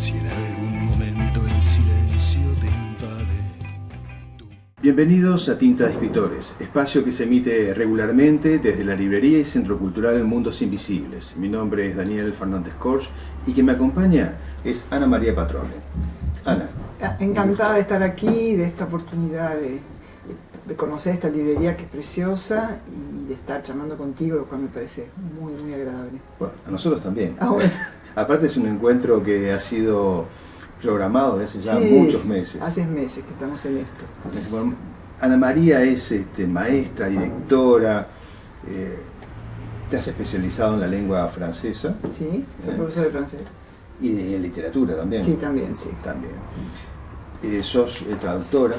si en algún momento el silencio te invade. Bienvenidos a Tinta de Escritores, espacio que se emite regularmente desde la librería y Centro Cultural Mundos Invisibles. Mi nombre es Daniel Fernández Corch y quien me acompaña es Ana María Patrone. Ana. Encantada de estar aquí, de esta oportunidad de conocer esta librería que es preciosa y de estar charlando contigo, lo cual me parece muy, muy agradable. Bueno, a nosotros también. Bueno. Aparte es un encuentro que ha sido programado desde hace ya muchos meses. Hace meses que estamos en esto. Bueno, Ana María es maestra, directora, te has especializado en la lengua francesa. Sí, soy profesor de francés. Y en literatura también. Sí, también, sí. También. Sos traductora.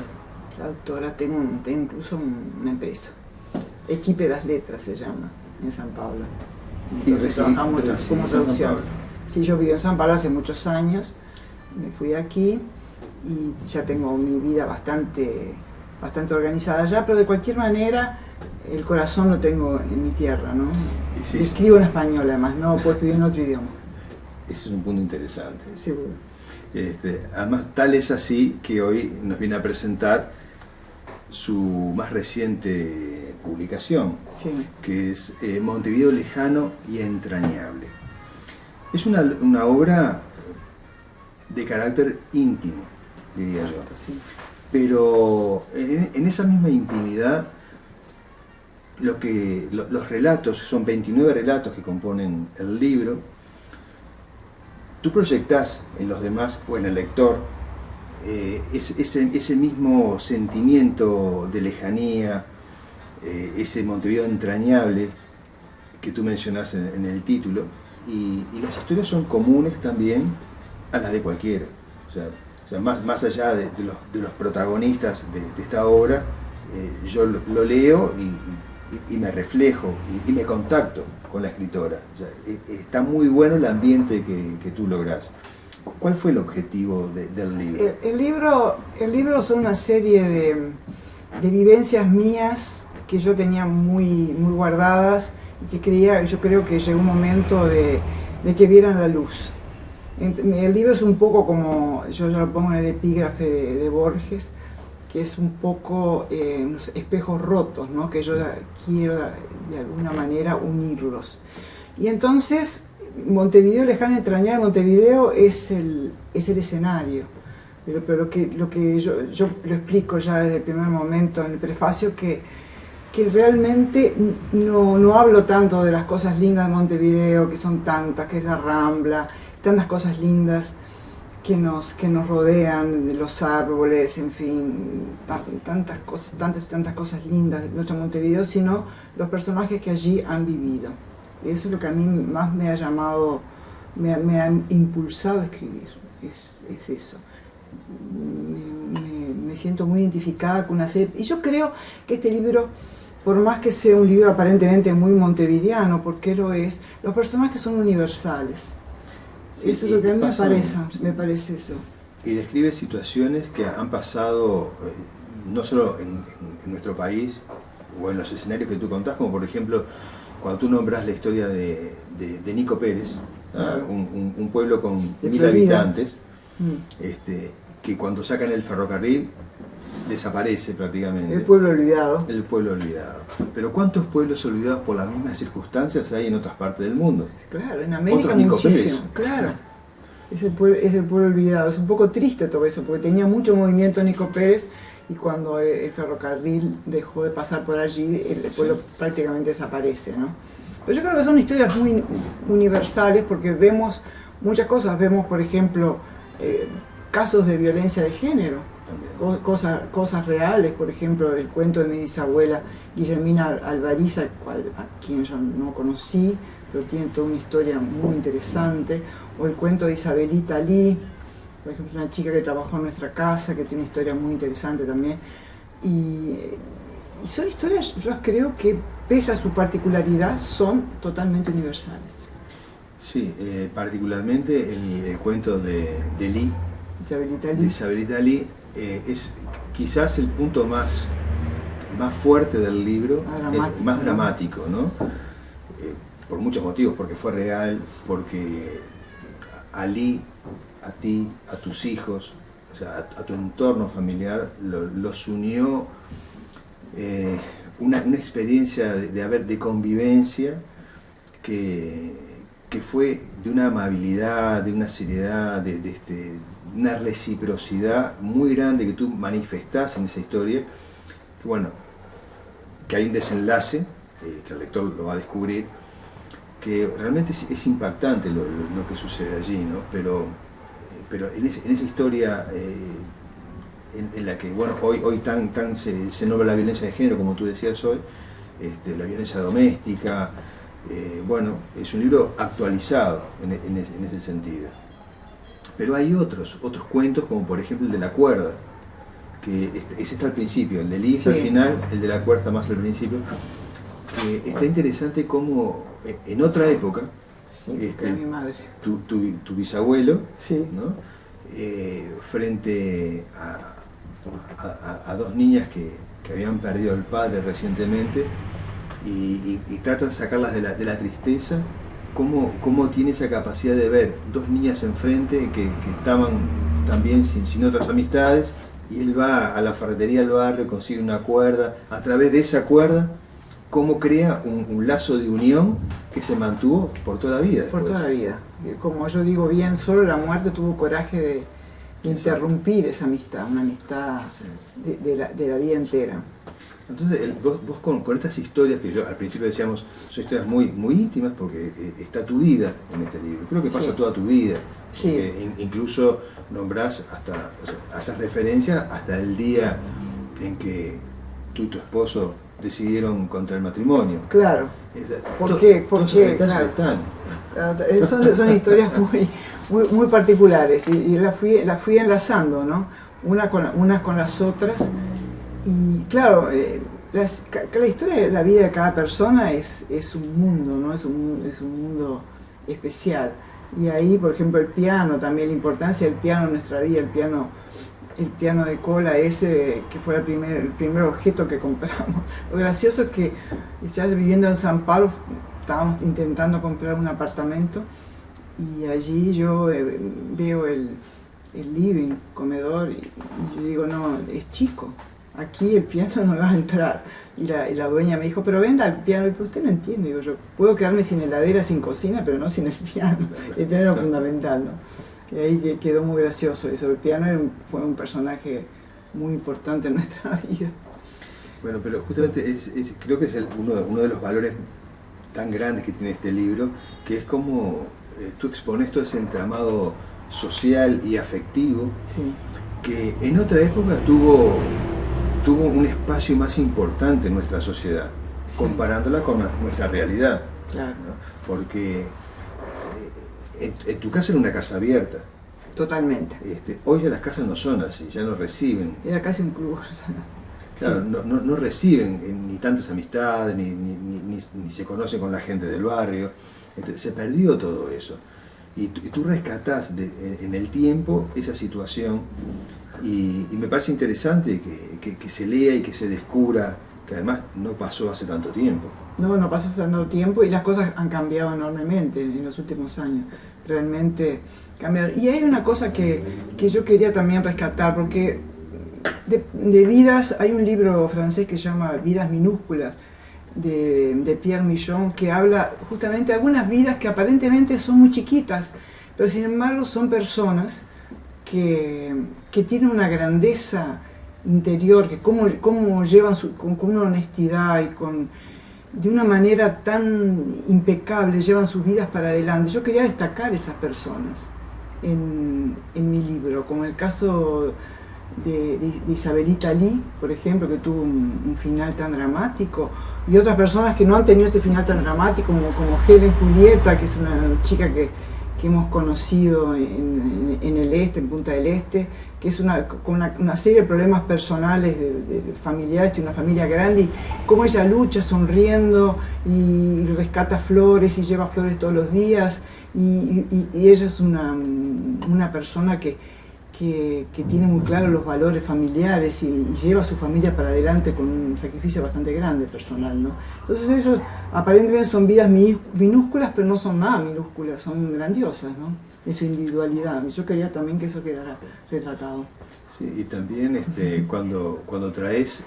Traductora, tengo incluso una empresa. Equipe das Letras se llama, en San Pablo. Entonces trabajamos como traducciones. Sí, yo vivo en San Pablo hace muchos años, me fui aquí y ya tengo mi vida bastante organizada ya, pero de cualquier manera el corazón lo tengo en mi tierra, ¿no? Sí, escribo en español además, no puedo escribir en otro idioma. Ese es un punto interesante. Seguro. Además, tal es así que hoy nos viene a presentar su más reciente publicación, sí, que es Montevideo lejano y entrañable. Es una obra de carácter íntimo, diría yo. Sí. Pero en esa misma intimidad, los relatos, son 29 relatos que componen el libro, tú proyectás en los demás o en el lector ese mismo sentimiento de lejanía, ese Montevideo entrañable que tú mencionás en el título, y las historias son comunes también a las de cualquiera. O sea, más allá de los protagonistas de esta obra, yo lo leo y me reflejo y me contacto con la escritora. O sea, está muy bueno el ambiente que tú lográs. ¿Cuál fue el objetivo del libro? El libro son una serie de vivencias mías que yo tenía muy guardadas y que yo creo que llegó un momento de que vieran la luz. El libro es un poco como, yo ya lo pongo en el epígrafe de Borges, que es un poco unos espejos rotos, ¿no? Que yo quiero de alguna manera unirlos. Y entonces Montevideo lejano y entrañable, Montevideo es el escenario, pero lo que yo lo explico ya desde el primer momento en el prefacio, que realmente no hablo tanto de las cosas lindas de Montevideo, que son tantas, que es la Rambla, tantas cosas lindas que nos rodean, de los árboles, en fin, tantas cosas lindas de nuestro Montevideo, sino los personajes que allí han vivido. Y eso es lo que a mí más me ha llamado, me ha impulsado a escribir, es eso. Me siento muy identificada con una serie, y yo creo que este libro, por más que sea un libro aparentemente muy montevideano, porque lo es, los personajes son universales. Sí, eso es lo que a mí me parece eso. Y describe situaciones que han pasado no solo en nuestro país o en los escenarios que tú contás, como por ejemplo cuando tú nombras la historia de Nico Pérez, un pueblo con 1000 habitantes, que cuando sacan el ferrocarril desaparece prácticamente. El pueblo olvidado. El pueblo olvidado. Pero ¿cuántos pueblos olvidados por las mismas circunstancias hay en otras partes del mundo? Claro, en América muchísimo. Claro. Es el pueblo olvidado. Es un poco triste todo eso, porque tenía mucho movimiento Nico Pérez, y cuando el ferrocarril dejó de pasar por allí, el pueblo prácticamente desaparece, ¿no? Pero yo creo que son historias muy universales, porque vemos muchas cosas. Vemos, por ejemplo, casos de violencia de género. Cosas reales, por ejemplo, el cuento de mi bisabuela Guillermina Alvariza, a quien yo no conocí, pero tiene toda una historia muy interesante, o el cuento de Isabelita Lee, por ejemplo, una chica que trabajó en nuestra casa, que tiene una historia muy interesante también, y son historias, yo creo que pese a su particularidad, son totalmente universales. Sí, particularmente el cuento de Lee, Isabelita Lee, es quizás el punto más fuerte del libro, más dramático, ¿no? Por muchos motivos, porque fue real, porque Ali, a ti, a tus hijos, o sea, a tu entorno familiar, los unió una experiencia de convivencia que fue de una amabilidad, de una seriedad, de una reciprocidad muy grande que tú manifestás en esa historia, que bueno, que hay un desenlace, que el lector lo va a descubrir, que realmente es impactante lo que sucede allí, ¿no? Pero en esa historia en la que bueno, hoy tan se nombra la violencia de género, como tú decías hoy, la violencia doméstica, bueno, es un libro actualizado en ese sentido. Pero hay otros cuentos, como por ejemplo el de la cuerda, que ese está al principio, el del Lee está al final, el de la cuerda está más al principio. Está interesante cómo en otra época, mi madre. Tu bisabuelo, sí, ¿no? Frente a dos niñas que habían perdido al padre recientemente y trata de sacarlas de la tristeza, cómo tiene esa capacidad de ver dos niñas enfrente que estaban también sin otras amistades, y él va a la ferretería del barrio, consigue una cuerda, a través de esa cuerda cómo crea un lazo de unión que se mantuvo por toda la vida. Por toda la vida. Como yo digo bien, solo la muerte tuvo coraje de interrumpir esa amistad, una amistad de la vida entera. Entonces, vos con estas historias que yo al principio decíamos, son historias muy, muy íntimas porque está tu vida en este libro. Creo que pasa toda tu vida. Sí. Incluso nombrás hasta, o sea, haces referencia hasta el día en que tú y tu esposo decidieron contra el matrimonio. Claro. ¿Por qué? Claro. Son historias muy particulares y las fui enlazando, ¿no? Unas con las otras. Y claro, la historia de la vida de cada persona es un mundo, ¿no? Es un mundo especial. Y ahí, por ejemplo, el piano, también la importancia del piano en nuestra vida, el piano de cola ese que fue el primer objeto que compramos. Lo gracioso es que ya viviendo en San Pablo estábamos intentando comprar un apartamento y allí yo veo el living, comedor, y yo digo, no, es chico. Aquí el piano no va a entrar. Y la dueña me dijo, pero venda el piano. Y pues usted no entiende. Digo, yo puedo quedarme sin heladera, sin cocina, pero no sin el piano. El piano era fundamental, ¿no? Y ahí quedó muy gracioso eso. El piano fue un personaje muy importante en nuestra vida. Bueno, pero justamente creo que es uno de los valores tan grandes que tiene este libro, que es como tú expones todo ese entramado social y afectivo, que en otra época tuvo un espacio más importante en nuestra sociedad, comparándola con nuestra realidad. Claro. ¿No? Porque en tu casa era una casa abierta. Totalmente. Hoy ya las casas no son así, ya no reciben. Era casi un club. Claro, no reciben ni tantas amistades, ni se conocen con la gente del barrio. Se perdió todo eso. Y tú rescatás en el tiempo esa situación. Y me parece interesante que se lea y que se descubra que además no pasó hace tanto tiempo. No pasó hace tanto tiempo y las cosas han cambiado enormemente en los últimos años. Realmente cambiaron. Y hay una cosa que yo quería también rescatar, porque de vidas, hay un libro francés que se llama Vidas minúsculas, de Pierre Millon, que habla justamente de algunas vidas que aparentemente son muy chiquitas, pero sin embargo son personas que tienen una grandeza interior, que cómo llevan con una honestidad y de una manera tan impecable llevan sus vidas para adelante. Yo quería destacar esas personas en mi libro, como el caso de Isabelita Lee, por ejemplo, que tuvo un final tan dramático, y otras personas que no han tenido ese final tan dramático, como Helen Julieta, que es una chica que hemos conocido en el este, en Punta del Este, que es con una serie de problemas personales, de familiares, tiene una familia grande, y cómo ella lucha sonriendo y rescata flores y lleva flores todos los días, y ella es una persona que que tiene muy claros los valores familiares y lleva a su familia para adelante con un sacrificio bastante grande personal, ¿no? Entonces eso aparentemente son vidas minúsculas, pero no son nada minúsculas, son grandiosas, ¿no? En su individualidad. Yo quería también que eso quedara retratado. Sí, y también cuando traes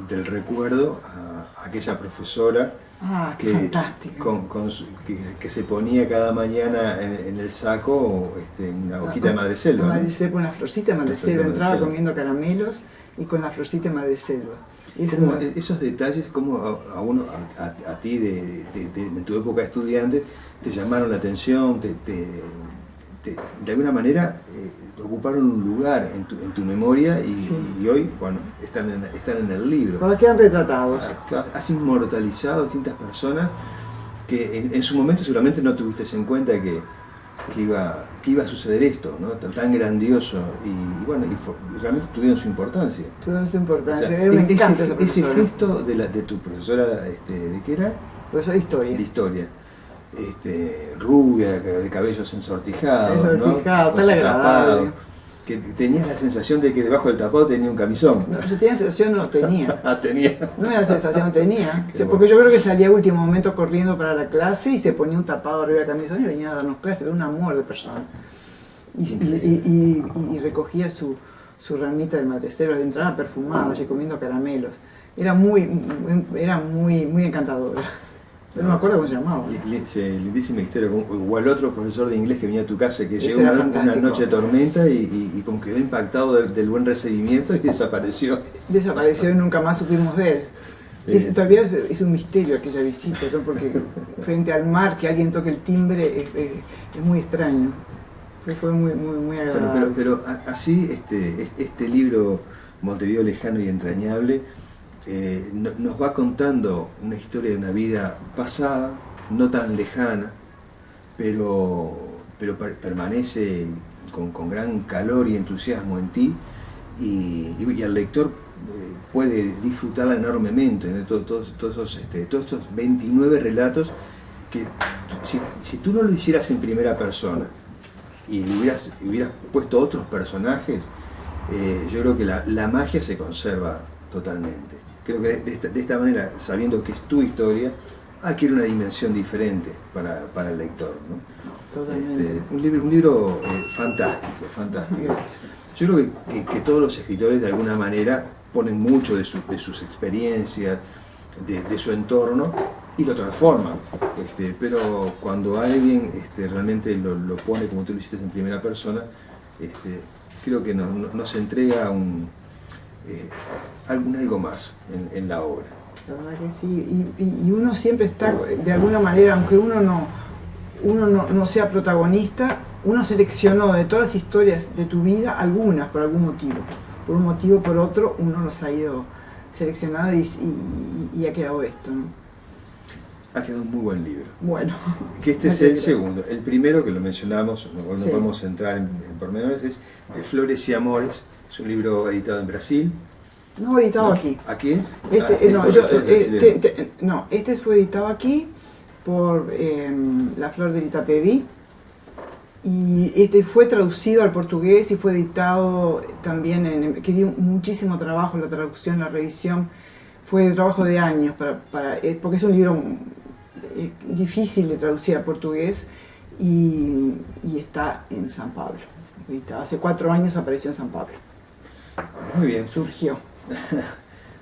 del recuerdo a aquella profesora fantástico. Que se ponía cada mañana en el saco una hojita de madreselva. Una florcita de madreselva, entraba comiendo caramelos y con la florcita de madreselva. Esos detalles, como a ti en tu época de estudiante, te llamaron la atención, de alguna manera ocuparon un lugar en tu memoria y hoy, bueno, están en el libro. Ahora quedan retratados. Has inmortalizado a distintas personas que en su momento seguramente no tuviste en cuenta que iba a suceder esto, ¿no? Tan grandioso y bueno, y realmente tuvieron su importancia. Tuvieron su importancia. O sea, me encanta ese gesto de tu profesora, ¿de qué era? Profesora de historia. De historia. Rubia, de cabellos ensortijados, ensortijado, tan agradable. Que tenías la sensación de que debajo del tapado tenía un camisón. No, yo tenía la sensación, no tenía. Tenía. No era la sensación, tenía. Porque yo creo que salía a último momento corriendo para la clase y se ponía un tapado arriba del camisón y venía a darnos clase. Era un amor de persona. Y recogía su ramita de madrecero, entraba perfumada, y comiendo caramelos. Era muy encantadora. Yo no me acuerdo cómo se llamaba. Lindísima historia, igual otro profesor de inglés que venía a tu casa, que llegó una noche de tormenta y como quedó impactado del buen recibimiento y desapareció. Desapareció y nunca más supimos de él. Todavía es un misterio aquella visita, ¿no? Porque frente al mar, que alguien toque el timbre es muy extraño. Fue muy agradable. Pero así, este libro, Montevideo lejano y entrañable, nos va contando una historia de una vida pasada, no tan lejana, pero permanece con gran calor y entusiasmo en ti, y el lector puede disfrutarla enormemente, ¿no? Todos estos 29 relatos que si tú no lo hicieras en primera persona y hubieras puesto otros personajes, yo creo que la magia se conserva totalmente. Creo que de esta manera, sabiendo que es tu historia, adquiere una dimensión diferente para el lector, ¿no? Totalmente. Un libro fantástico. Gracias. Yo creo que todos los escritores de alguna manera ponen mucho de sus experiencias, de su entorno y lo transforman. Pero cuando alguien realmente lo pone como tú lo hiciste en primera persona, creo que nos entrega algo más en la obra. La verdad que sí, y uno siempre está, de alguna manera, aunque uno no sea protagonista, uno seleccionó de todas las historias de tu vida algunas por algún motivo. Por un motivo o por otro, uno los ha ido seleccionando y ha quedado esto, ¿no? Ha quedado un muy buen libro. Bueno. Que es el segundo. El primero, que lo mencionamos, no podemos entrar en pormenores, es De Flores y Amores. Es un libro editado en Brasil. No, editado aquí. ¿Aquí es? Este fue editado aquí por La Flor del Itapeví. Y este fue traducido al portugués y fue editado también, que dio muchísimo trabajo la traducción, la revisión. Fue un trabajo de años, porque es un libro difícil de traducir al portugués y está en San Pablo. Hace 4 años apareció en San Pablo. Muy bien. Surgió.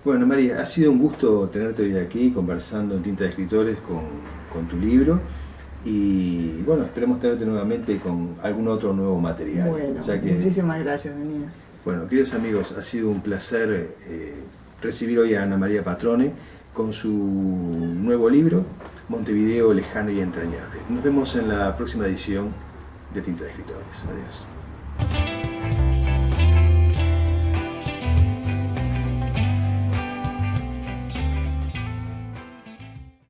Bueno, María, ha sido un gusto tenerte hoy aquí conversando en Tinta de Escritores con tu libro. Y bueno, esperemos tenerte nuevamente con algún otro nuevo material. Bueno, muchísimas gracias, Daniel. Bueno, queridos amigos, ha sido un placer recibir hoy a Ana María Patrone con su nuevo libro, Montevideo lejano y entrañable. Nos vemos en la próxima edición de Tinta de Escritores. Adiós.